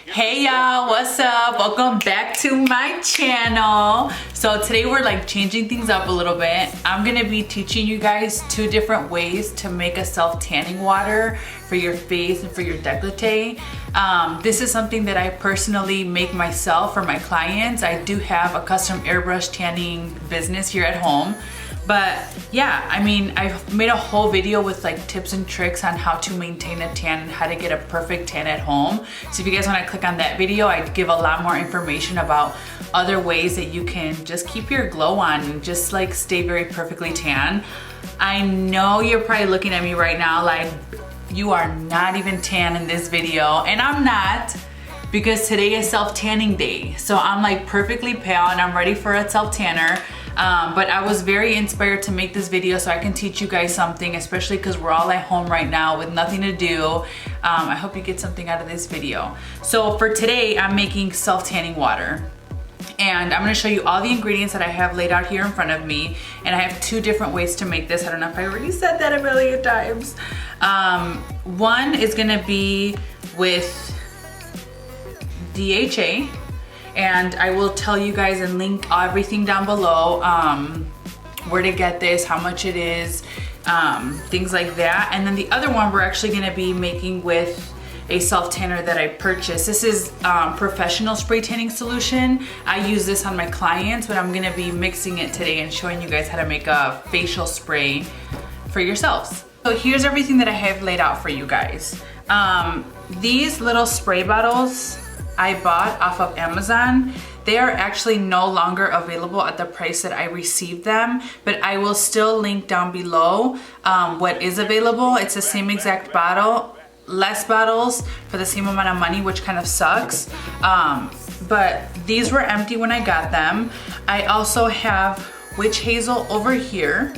Hey y'all, what's up? Welcome back to my channel. So today we're like changing things up a little bit. I'm gonna be teaching you guys 2 different ways to make a self-tanning water for your face and for your décolleté. This is something that I personally make myself for my clients. I do have a custom airbrush tanning business here at home. But yeah, I mean, I've made a whole video with like tips and tricks on how to maintain a tan and how to get a perfect tan at home. So if you guys want to click on that video, I give a lot more information about other ways that you can just keep your glow on and just like stay very perfectly tan. I know you're probably looking at me right now like you are not even tan in this video, and I'm not, because today is self-tanning day. So I'm like perfectly pale and I'm ready for a self-tanner. But I was very inspired to make this video so I can teach you guys something, especially because we're all at home right now with nothing to do. I hope you get something out of this video. So for today, I'm making self-tanning water. And I'm gonna show you all the ingredients that I have laid out here in front of me. And I have 2 different ways to make this. I don't know if I already said that a million times. One is gonna be with DHA. And I will tell you guys and link everything down below, where to get this, how much it is, things like that. And then the other one we're actually gonna be making with a self-tanner that I purchased. This is professional spray tanning solution. I use this on my clients, but I'm gonna be mixing it today and showing you guys how to make a facial spray for yourselves. So here's everything that I have laid out for you guys. These little spray bottles I bought off of Amazon. They are actually no longer available at the price that I received them, but I will still link down below what is available. It's the same exact bottle, less bottles for the same amount of money, which kind of sucks. But these were empty when I got them. I also have witch hazel over here.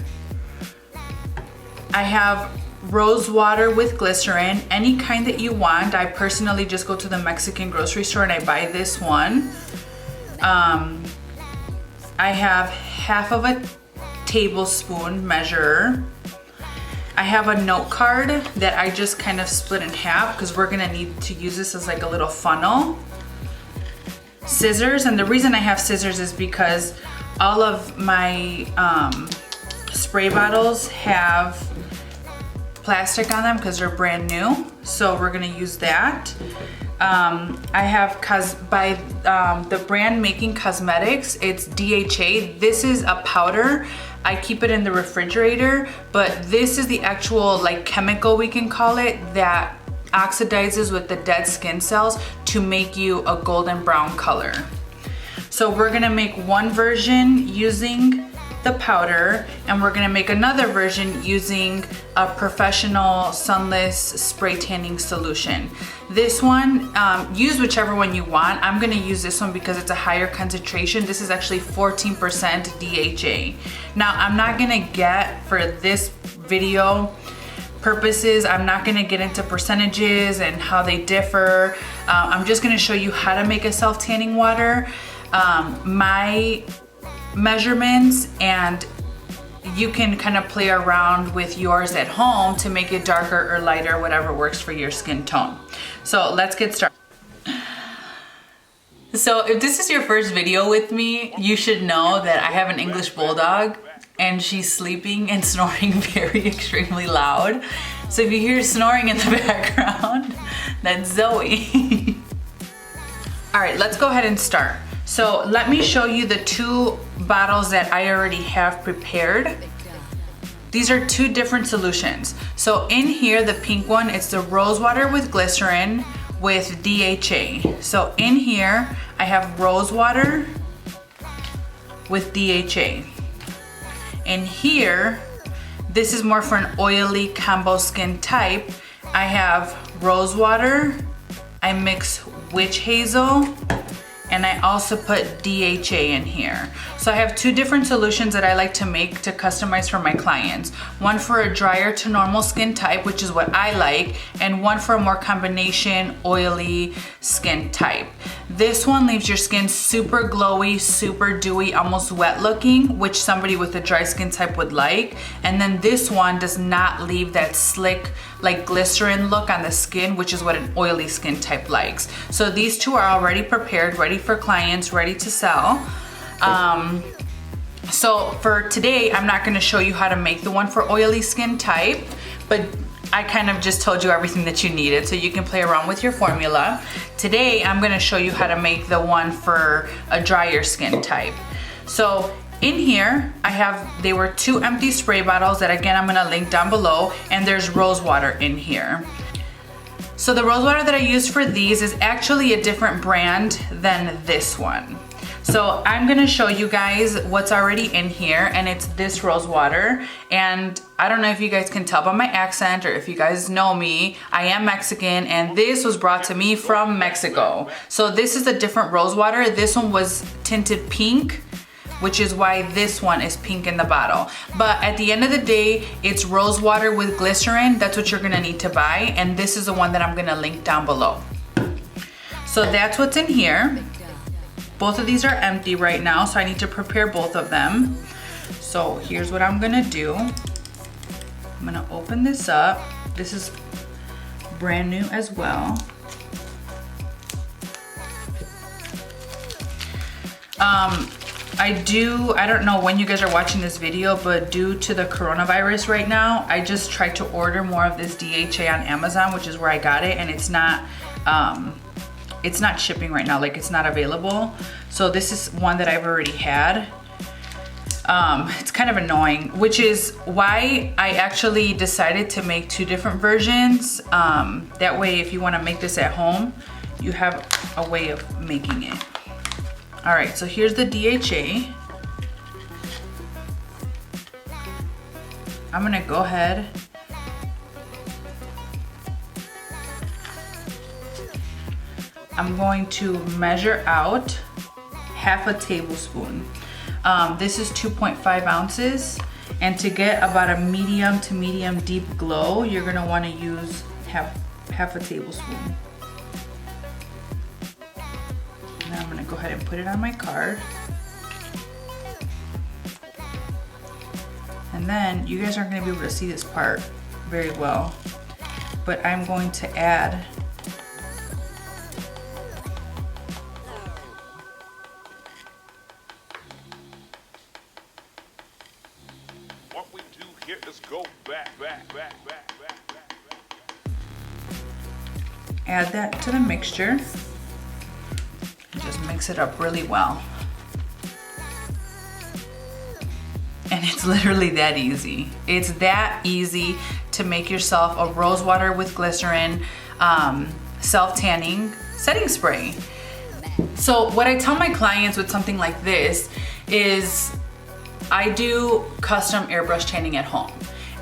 I have rose water with glycerin, any kind that you want. I personally just go to the Mexican grocery store and I buy this one. I have half of a tablespoon measure. I have a note card that I just kind of split in half because we're gonna need to use this as like a little funnel. Scissors, and the reason I have scissors is because all of my spray bottles have plastic on them because they're brand new, so we're gonna use that. I have by the brand making Cosmetics, it's DHA. This is a powder. I keep it in the refrigerator, but this is the actual like chemical, we can call it, that oxidizes with the dead skin cells to make you a golden brown color. So we're gonna make one version using the powder, and we're gonna make another version using a professional sunless spray tanning solution. This one, use whichever one you want. I'm gonna use this one because it's a higher concentration. This is actually 14% DHA. Now, I'm not gonna get, for this video purposes, I'm not gonna get into percentages and how they differ. I'm just gonna show you how to make a self-tanning water. My measurements, and you can kind of play around with yours at home to make it darker or lighter, whatever works for your skin tone. So let's get started. So if this is your first video with me, you should know that I have an English bulldog and she's sleeping and snoring very extremely loud. So if you hear snoring in the background, that's Zoe. All right, let's go ahead and start. So let me show you the 2 bottles that I already have prepared. These are 2 different solutions. So in here, the pink one, it's the rose water with glycerin with DHA. So in here, I have rose water with DHA. In here, this is more for an oily combo skin type. I have rose water, I mix witch hazel, and I also put DHA in here. So I have 2 different solutions that I like to make to customize for my clients. One for a drier to normal skin type, which is what I like, and one for a more combination oily skin type. This one leaves your skin super glowy, super dewy, almost wet looking, which somebody with a dry skin type would like. And then this one does not leave that slick, like glycerin look on the skin, which is what an oily skin type likes. So these two are already prepared, ready for clients, ready to sell. So for today, I'm not gonna show you how to make the one for oily skin type, but I kind of just told you everything that you needed, so you can play around with your formula. Today, I'm gonna show you how to make the one for a drier skin type. So in here, they were 2 empty spray bottles that again, I'm gonna link down below, and there's rose water in here. So the rose water that I used for these is actually a different brand than this one. So I'm gonna show you guys what's already in here, and it's this rose water. And I don't know if you guys can tell by my accent or if you guys know me, I am Mexican, and this was brought to me from Mexico. So this is a different rose water. This one was tinted pink, which is why this one is pink in the bottle. But at the end of the day, it's rose water with glycerin. That's what you're gonna need to buy. And this is the one that I'm gonna link down below. So that's what's in here. Both of these are empty right now, so I need to prepare both of them. So here's what I'm gonna do. I'm gonna open this up. This is brand new as well. I don't know when you guys are watching this video, but due to the coronavirus right now, I just tried to order more of this DHA on Amazon, which is where I got it, and it's not shipping right now, like it's not available. So this is one that I've already had. It's kind of annoying, which is why I actually decided to make 2 different versions. That way, if you want to make this at home, you have a way of making it. All right, so here's the DHA. I'm gonna go ahead I'm going to measure out half a tablespoon. This is 2.5 ounces. And to get about a medium to medium deep glow, you're gonna wanna use half a tablespoon. Now I'm gonna go ahead and put it on my card. And then you guys aren't gonna be able to see this part very well, but I'm going to add add that to the mixture and just mix it up really well. And it's literally that easy. It's that easy to make yourself a rose water with glycerin self-tanning setting spray. So what I tell my clients with something like this is I do custom airbrush tanning at home.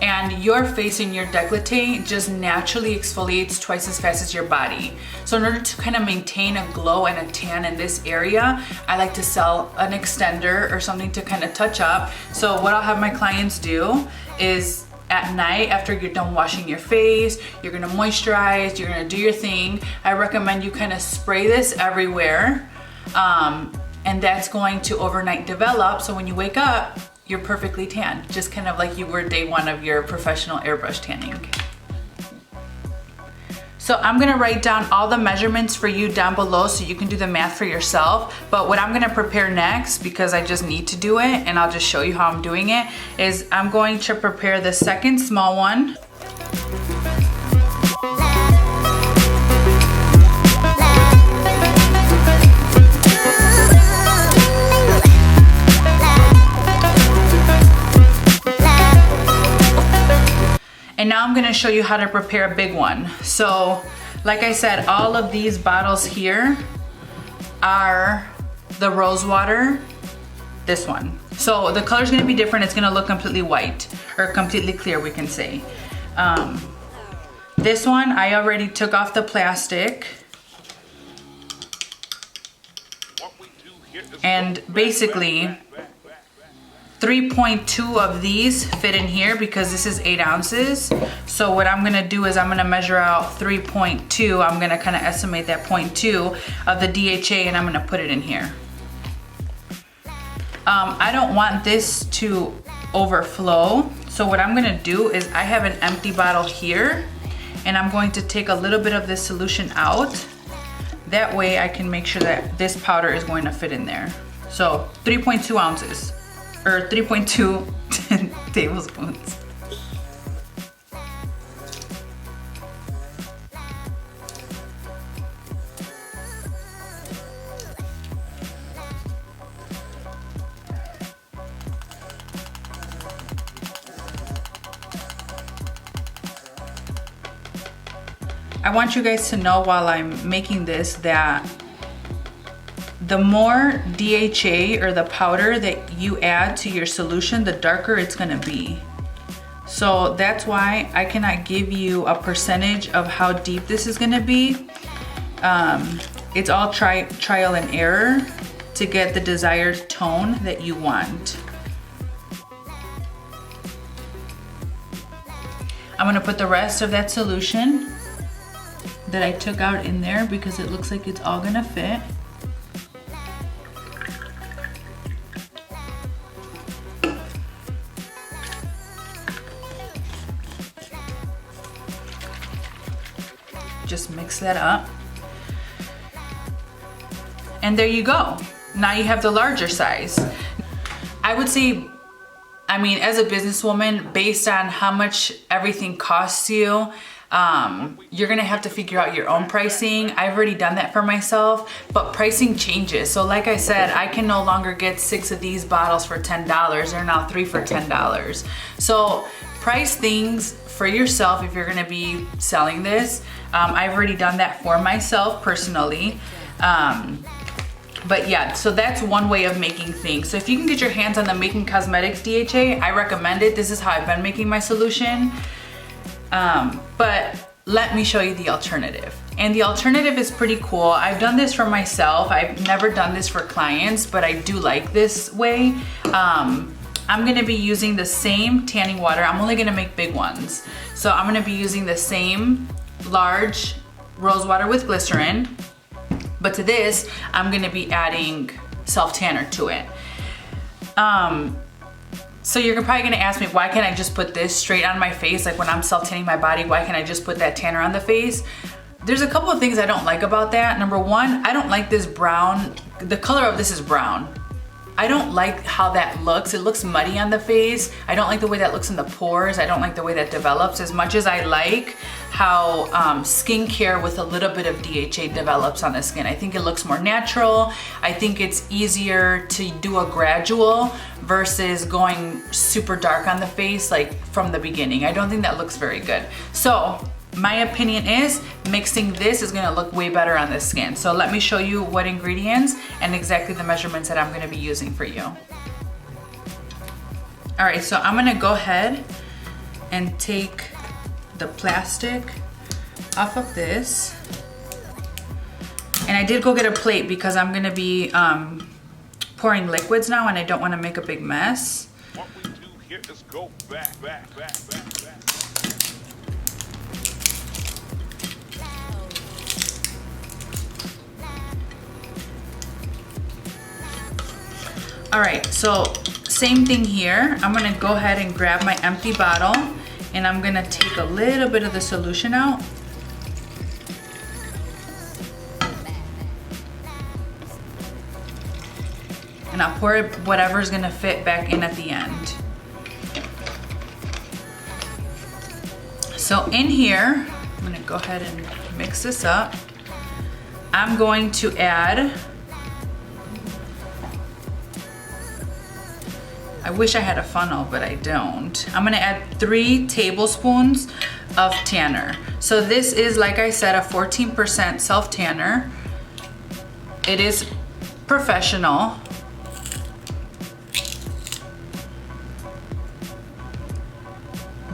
And your face and your décolleté just naturally exfoliates twice as fast as your body. So in order to kind of maintain a glow and a tan in this area, I like to sell an extender or something to kind of touch up. So what I'll have my clients do is at night, after you're done washing your face, you're gonna moisturize, you're gonna do your thing. I recommend you kind of spray this everywhere. And that's going to overnight develop. So when you wake up, you're perfectly tan, just kind of like you were day 1 of your professional airbrush tanning. So I'm gonna write down all the measurements for you down below so you can do the math for yourself. But what I'm gonna prepare next, because I just need to do it and I'll just show you how I'm doing it, is I'm going to prepare the second small one. And now I'm gonna show you how to prepare a big one. So, like I said, all of these bottles here are the rose water, this one. So the color's gonna be different. It's gonna look completely white, or completely clear, we can say. This one, I already took off the plastic. And basically, 3.2 of these fit in here because this is 8 ounces. So what I'm gonna do is I'm gonna measure out 3.2. I'm gonna kind of estimate that 0.2 of the DHA and I'm gonna put it in here. I don't want this to overflow. So what I'm gonna do is I have an empty bottle here and I'm going to take a little bit of this solution out. That way I can make sure that this powder is going to fit in there. So 3.2 ounces, or 3.2 tablespoons. I want you guys to know while I'm making this that the more DHA or the powder that you add to your solution, the darker it's gonna be. So that's why I cannot give you a percentage of how deep this is gonna be. It's all trial and error to get the desired tone that you want. I'm gonna put the rest of that solution that I took out in there because it looks like it's all gonna fit. Just mix that up. And there you go. Now you have the larger size. I would say, I mean, as a businesswoman, based on how much everything costs you, you're gonna have to figure out your own pricing. I've already done that for myself, but pricing changes. So like I said, I can no longer get 6 of these bottles for $10. They're now 3 for $10. So price things for yourself if you're gonna be selling this. I've already done that for myself personally. But yeah, so that's one way of making things. So if you can get your hands on the Making Cosmetics DHA, I recommend it. This is how I've been making my solution. But let me show you the alternative. And the alternative is pretty cool. I've done this for myself. I've never done this for clients, but I do like this way. I'm gonna be using the same tanning water. I'm only gonna make big ones. So I'm gonna be using the same large rose water with glycerin, but to this, I'm gonna be adding self-tanner to it. So you're probably gonna ask me, why can't I just put this straight on my face? Like when I'm self-tanning my body, why can't I just put that tanner on the face? There's a couple of things I don't like about that. Number one, I don't like this brown. The color of this is brown. I don't like how that looks. It looks muddy on the face. I don't like the way that looks in the pores. I don't like the way that develops as much as I like how skincare with a little bit of DHA develops on the skin. I think it looks more natural. I think it's easier to do a gradual versus going super dark on the face like from the beginning. I don't think that looks very good. So my opinion is mixing this is gonna look way better on the skin. So let me show you what ingredients and exactly the measurements that I'm gonna be using for you. All right, so I'm gonna go ahead and take the plastic off of this. And I did go get a plate because I'm gonna be pouring liquids now and I don't wanna make a big mess. What we do here is go back. All right, so same thing here. I'm gonna go ahead and grab my empty bottle and I'm gonna take a little bit of the solution out. And I'll pour it, whatever's gonna fit back in at the end. So in here, I'm gonna go ahead and mix this up. I'm going to add, I wish I had a funnel, but I don't. I'm gonna add 3 tablespoons of tanner. So this is, like I said, a 14% self-tanner. It is professional.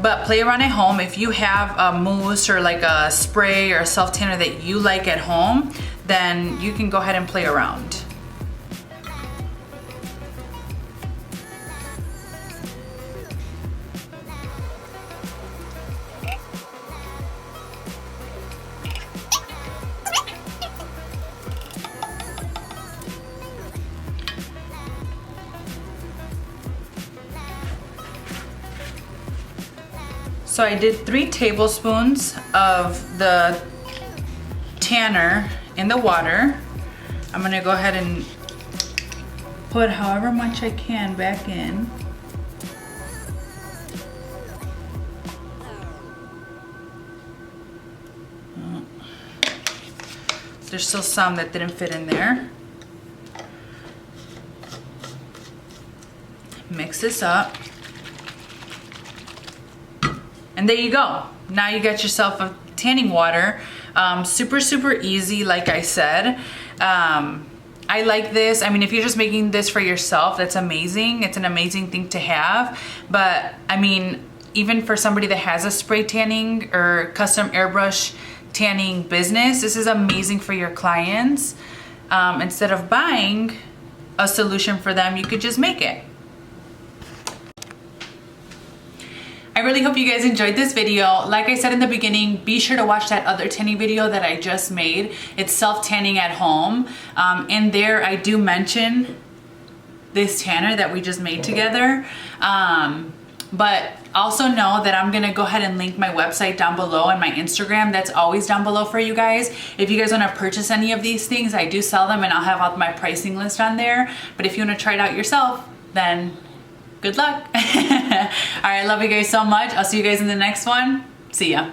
But play around at home. If you have a mousse or like a spray or a self-tanner that you like at home, then you can go ahead and play around. So I did 3 tablespoons of the tanner in the water. I'm gonna go ahead and put however much I can back in. There's still some that didn't fit in there. Mix this up. And there you go. Now you got yourself a tanning water. Super, super easy, like I said. I like this. I mean, if you're just making this for yourself, that's amazing. It's an amazing thing to have. But I mean, even for somebody that has a spray tanning or custom airbrush tanning business, this is amazing for your clients. Instead of buying a solution for them, you could just make it. I really hope you guys enjoyed this video. Like I said in the beginning, be sure to watch that other tanning video that I just made. It's self-tanning at home. In there, I do mention this tanner that we just made together. But also know that I'm gonna go ahead and link my website down below and my Instagram. That's always down below for you guys. If you guys wanna purchase any of these things, I do sell them and I'll have all my pricing list on there. But if you wanna try it out yourself, then good luck. All right, I love you guys so much. I'll see you guys in the next one. See ya.